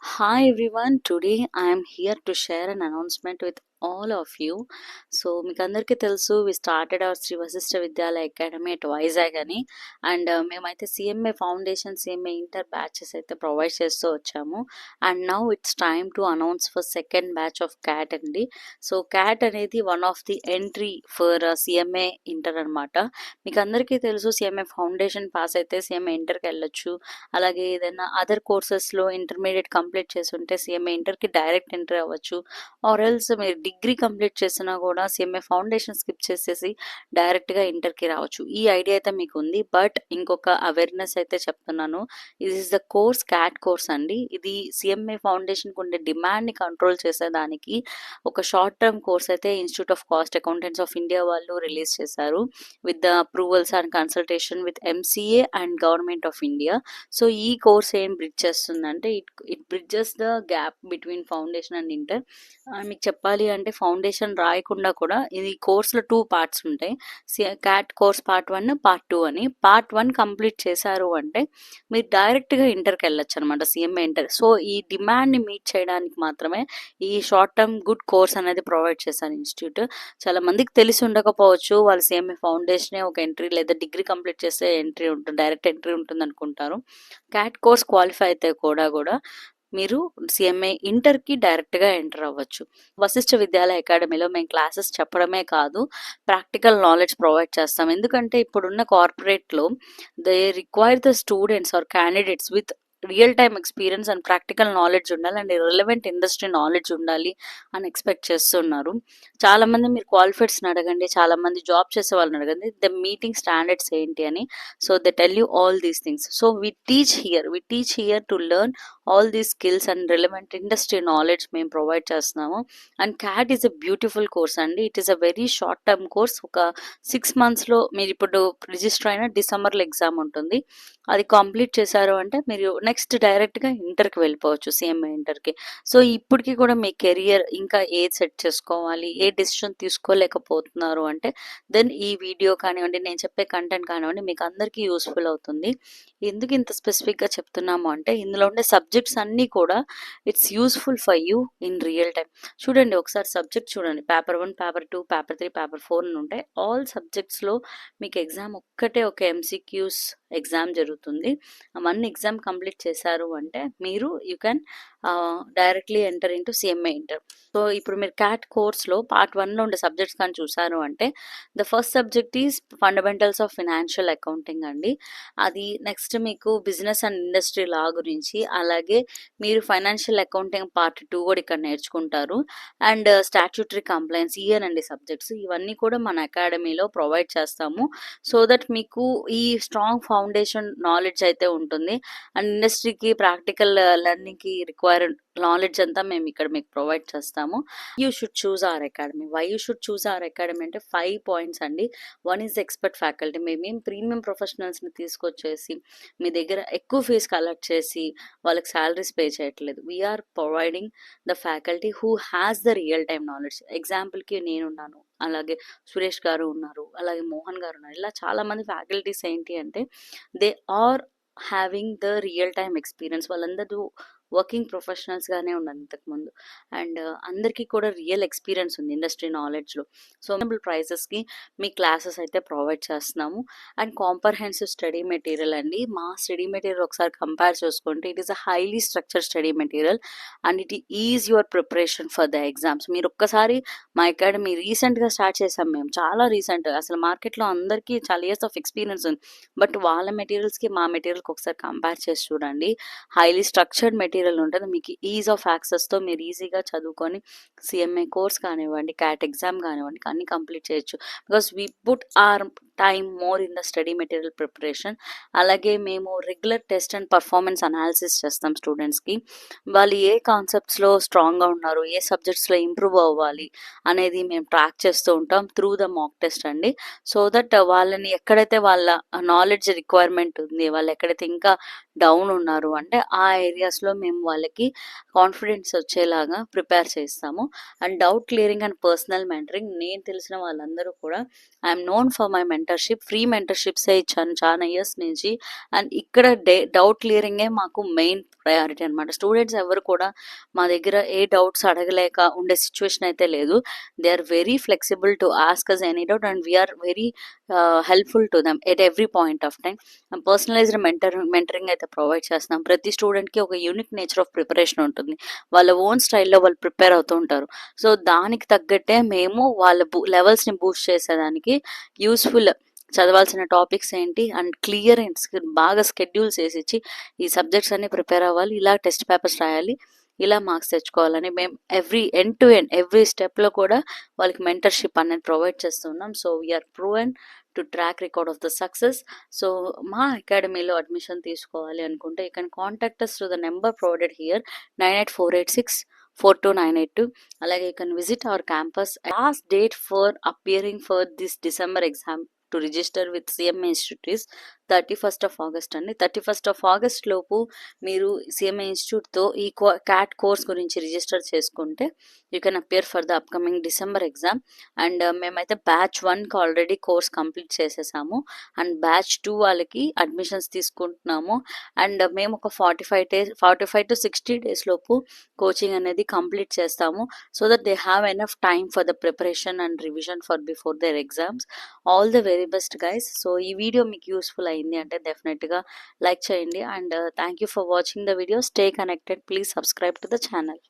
Hi everyone, today I am here to share an announcement with all of you. So మీకు అందరికీ తెలుసు we started our Shri Vashishta Vidyalaya academy at Vizag అని. And మేమైతే CMA foundation, CMA inter batches అయితే provide చేస్తూ వచ్చాము. And now it's time to announce for second batch of CAT అండి. So CAT అనేది one of the entry for CMA inter అనమాట. మీకు అందరికీ తెలుసు సిఎంఏ ఫౌండేషన్ పాస్ అయితే సిఎంఏ ఇంటర్కి వెళ్ళొచ్చు. అలాగే ఏదైనా అదర్ కోర్సెస్లో ఇంటర్మీడియట్ కంప్లీట్ చేసి ఉంటే సిఎంఏ ఇంటర్కి డైరెక్ట్ ఎంట్రీ అవ్వచ్చు. ఆర్ ఎల్స్ మీరు డిగ్రీ కంప్లీట్ చేసినా కూడా సిఎంఏ ఫౌండేషన్ స్కిప్ చేసేసి డైరెక్ట్గా ఇంటర్కి రావచ్చు. ఈ ఐడియా అయితే మీకు ఉంది. బట్ ఇంకొక అవేర్నెస్ అయితే చెప్తున్నాను. ఇది is the course cat course అండి. ఇది సిఎంఏ ఫౌండేషన్కి ఉండే డిమాండ్ని కంట్రోల్ చేసేదానికి ఒక షార్ట్ టర్మ్ కోర్స్ అయితే institute of cost accountants of India వాళ్ళు రిలీజ్ చేశారు with the approvals and consultation with MCA and government of India. So ఈ కోర్స్ ఏం బ్రిడ్జ్ చేస్తుందంటే it bridges the gap between foundation and inter. మీకు చెప్పాలి అంటే foundation రాయకుండా కూడా ఇది కోర్సులో 2 పార్ట్స్ ఉంటాయి. క్యాట్ కోర్స్ పార్ట్ 1, పార్ట్ 2 అని. పార్ట్ 1 కంప్లీట్ చేశారు అంటే మీరు డైరెక్ట్గా ఇంటర్కి వెళ్ళొచ్చు అనమాట, సిఎంఏ ఇంటర్. సో ఈ డిమాండ్ని మీట్ చేయడానికి మాత్రమే ఈ షార్ట్ టర్మ్ గుడ్ కోర్స్ అనేది ప్రొవైడ్ చేశాను ఇన్స్టిట్యూట్. చాలా మందికి తెలిసి ఉండకపోవచ్చు, వాళ్ళు సిఎంఏ ఫౌండేషనే ఒక ఎంట్రీ లేదా డిగ్రీ కంప్లీట్ చేస్తే ఎంట్రీ ఉంటుంది, డైరెక్ట్ ఎంట్రీ ఉంటుంది అనుకుంటారు. క్యాట్ కోర్స్ క్వాలిఫై అయితే కూడా మీరు సిఎంఏ ఇంటర్కి డైరెక్ట్గా ఎంటర్ అవ్వచ్చు. వశిష్ఠ విద్యాలయ అకాడమీలో మేము క్లాసెస్ చెప్పడమే కాదు, ప్రాక్టికల్ నాలెడ్జ్ ప్రొవైడ్ చేస్తాం. ఎందుకంటే ఇప్పుడున్న కార్పొరేట్లో they require the students or candidates with real time experience and practical knowledge ఉండాలి అండ్ రిలవెంట్ ఇండస్ట్రీ నాలెడ్జ్ ఉండాలి అని ఎక్స్పెక్ట్ చేస్తున్నారు. చాలామంది మీరు క్వాలిఫైడ్స్ని అడగండి, చాలామంది జాబ్ చేసే వాళ్ళని అడగండి, ద మీటింగ్ స్టాండర్డ్స్ ఏంటి అని. So they tell you all these things. So we teach here to learn all these skills and relevant industry knowledge మేము ప్రొవైడ్ చేస్తున్నాము. And CAT is a beautiful course అండి. It is a very short term course. ఒక 6 monthsలో మీరు ఇప్పుడు register అయిన డిసెంబర్లో exam ఉంటుంది. అది కంప్లీట్ చేశారు అంటే మీరు నెక్స్ట్ డైరెక్ట్గా ఇంటర్కి వెళ్ళిపోవచ్చు, సిఎంఏ ఇంటర్కి. సో ఇప్పటికి కూడా మీ కెరియర్ ఇంకా ఏది సెట్ చేసుకోవాలి, ఏ డెసిషన్ తీసుకోలేకపోతున్నారు అంటే దెన్ ఈ వీడియో కానివ్వండి, నేను చెప్పే కంటెంట్ కానివ్వండి, మీకు అందరికీ యూస్ఫుల్ అవుతుంది. ఎందుకు ఇంత స్పెసిఫిక్గా చెప్తున్నాము అంటే ఇందులో ఉండే సబ్జెక్ట్స్ అన్నీ కూడా it's useful for you in real time. చూడండి, ఒకసారి సబ్జెక్ట్ చూడండి. పేపర్ 1, పేపర్ 2, పేపర్ 3, పేపర్ 4 అని ఉంటాయి. ఆల్ సబ్జెక్ట్స్లో మీకు ఎగ్జామ్ ఒక్కటే ఒక ఎంసీక్యూస్ ఎగ్జామ్ జరుగుతుంది. 1 ఎగ్జామ్ కంప్లీట్ చేశారు అంటే మీరు you can directly enter into CMA inter. So ఇప్పుడు మీరు క్యాట్ కోర్స్లో పార్ట్ 1లో ఉండే సబ్జెక్ట్స్ కానీ చూసారు అంటే the first subject is fundamentals of financial accounting అండి. అది నెక్స్ట్ మీకు బిజినెస్ అండ్ ఇండస్ట్రీ లా గురించి, అలాగే మీరు ఫైనాన్షియల్ అకౌంటింగ్ పార్ట్ 2 కూడా ఇక్కడ నేర్చుకుంటారు. అండ్ స్టాట్యూటరీ కంప్లైన్స్ ఇయనండి సబ్జెక్ట్స్. ఇవన్నీ కూడా మన అకాడమీలో ప్రొవైడ్ చేస్తాము. సో దట్ మీకు ఈ స్ట్రాంగ్ ఫౌండేషన్ నాలెడ్జ్ అయితే ఉంటుంది. అండ్ ఇండస్ట్రీకి ప్రాక్టికల్ లెర్నింగ్కి రిక్వైర్డ్ నాలెడ్జ్ అంతా మేము ఇక్కడ మీకు ప్రొవైడ్ చేస్తాము. You should choose our academy. Why you should choose our academy అంటే 5 పాయింట్స్ అండి. 1 ఈజ్ ఎక్స్పర్ట్ ఫ్యాకల్టీ. మేమేం ప్రీమియం ప్రొఫెషనల్స్ని తీసుకొచ్చేసి మీ దగ్గర ఎక్కువ ఫీజు కలెక్ట్ చేసి వాళ్ళకి శాలరీస్ పే చేయట్లేదు. We are providing the faculty who has the real time knowledge. ఎగ్జాంపుల్కి నేనున్నాను, అలాగే సురేష్ గారు ఉన్నారు, అలాగే మోహన్ గారు ఉన్నారు. ఇలా చాలామంది ఫ్యాకల్టీస్ ఏంటి అంటే they are having the real time experience. వాళ్ళందరూ వర్కింగ్ ప్రొఫెషనల్స్గానే ఉన్నారు ఇంతకుముందు. అండ్ అందరికీ కూడా రియల్ ఎక్స్పీరియన్స్ ఉంది ఇండస్ట్రీ నాలెడ్జ్లో. సో రీజనబుల్ ప్రైసెస్కి మీ క్లాసెస్ అయితే ప్రొవైడ్ చేస్తున్నాము. అండ్ కాంప్రహెన్సివ్ స్టడీ మెటీరియల్ అండి. మా స్టడీ మెటీరియల్ ఒకసారి కంపేర్ చేసుకుంటే it is a highly structured study material and it is your preparation for the exams. మీరు ఒక్కసారి మా అకాడమీ రీసెంట్గా స్టార్ట్ చేసాం మేము, చాలా రీసెంట్గా. అసలు మార్కెట్లో అందరికీ చాలా ఇయర్స్ ఆఫ్ ఎక్స్పీరియన్స్ ఉంది. బట్ వాళ్ళ మెటీరియల్స్కి మా మెటీరియల్కి ఒకసారి కంపేర్ చేసి చూడండి. హైలీ స్ట్రక్చర్డ్ మెటీరియల్ ఉంటుంది. మీకు ఈజ్ ఆఫ్ యాక్సెస్తో మీరు ఈజీగా చదువుకొని సిఎంఏ కోర్స్ కానివ్వండి, క్యాట్ ఎగ్జామ్ కానివ్వండి, అన్నీ కంప్లీట్ చేయొచ్చు. Because we put our time more in the study material preparation. అలాగే మేము regular test and performance analysis చేస్తాం స్టూడెంట్స్కి. వాళ్ళు ఏ కాన్సెప్ట్స్లో స్ట్రాంగ్గా ఉన్నారు, ఏ సబ్జెక్ట్స్లో ఇంప్రూవ్ అవ్వాలి అనేది మేము ట్రాక్ చేస్తూ ఉంటాం త్రూ ద మాక్ టెస్ట్ అండి. సో దట్ వాళ్ళని ఎక్కడైతే వాళ్ళ నాలెడ్జ్ రిక్వైర్మెంట్ ఉంది, వాళ్ళు ఎక్కడైతే ఇంకా డౌన్ ఉన్నారు అంటే ఆ ఏరియాస్లో మేము వాళ్ళకి కాన్ఫిడెన్స్ వచ్చేలాగా ప్రిపేర్ చేస్తాము. And doubt clearing and personal mentoring. నేను తెలిసిన వాళ్ళందరూ కూడా I'm known for my mentorship free మెంటర్షిప్సే ఇచ్చాను చాలా ఇయర్స్ నుంచి. అండ్ ఇక్కడ డౌట్ క్లియరింగే మాకు మెయిన్ ప్రయారిటీ అనమాట. స్టూడెంట్స్ ఎవరు కూడా మా దగ్గర ఏ డౌట్స్ అడగలేక ఉండే సిచ్యువేషన్ అయితే లేదు. They are very flexible to ask us any doubt and we are very helpful to them at every point of time. Personalised mentoring అయితే ప్రొవైడ్ చేస్తున్నాం. ప్రతి స్టూడెంట్కి ఒక యూనిక్ నేచర్ ఆఫ్ ప్రిపరేషన్ ఉంటుంది. వాళ్ళ ఓన్ స్టైల్లో వాళ్ళు ప్రిపేర్ అవుతూ ఉంటారు. సో దానికి తగ్గట్టే మేము వాళ్ళ లెవెల్స్ని బూస్ట్ చేసేదానికి యూస్ఫుల్ చదవాల్సిన టాపిక్స్ ఏంటి అండ్ క్లియర్ అండ్ బాగా స్కెడ్యూల్స్ వేసిచ్చి ఈ సబ్జెక్ట్స్ అన్ని ప్రిపేర్ అవ్వాలి, ఇలా టెస్ట్ పేపర్స్ రాయాలి, ఇలా మార్క్స్ తెచ్చుకోవాలని మేము ఎండ్ టు ఎండ్ ఎవ్రీ స్టెప్లో కూడా వాళ్ళకి మెంటర్షిప్ అనేది ప్రొవైడ్ చేస్తున్నాం. So we are proven to track record of the success. So మా అకాడమీలో అడ్మిషన్ తీసుకోవాలి అనుకుంటే you can contact us to the number provided here 9848642982. అలాగే you can visit our campus. Last date for appearing for this December exam to register with CMA institute is 31st of August అండి. 31st of August లోపు మీరు CMA ఇన్స్టిట్యూట్తో ఈ cat course గురించి register చేసుకుంటే you can appear for the upcoming December exam. And మేమైతే batch 1కి already course complete చేసేసాము and batch 2 వాళ్ళకి అడ్మిషన్స్ తీసుకుంటున్నాము. అండ్ మేము ఒక 45 to 60 days లోపు కోచింగ్ అనేది కంప్లీట్ చేస్తాము. So that they have enough time for the preparation and revision for before there exams. All the very best guys. So ఈ video మీకు యూస్ఫుల్ అయింది అంటే డెఫినెట్గా లైక్ చేయండి. And thank you for watching the video. Stay connected. Please subscribe to the channel.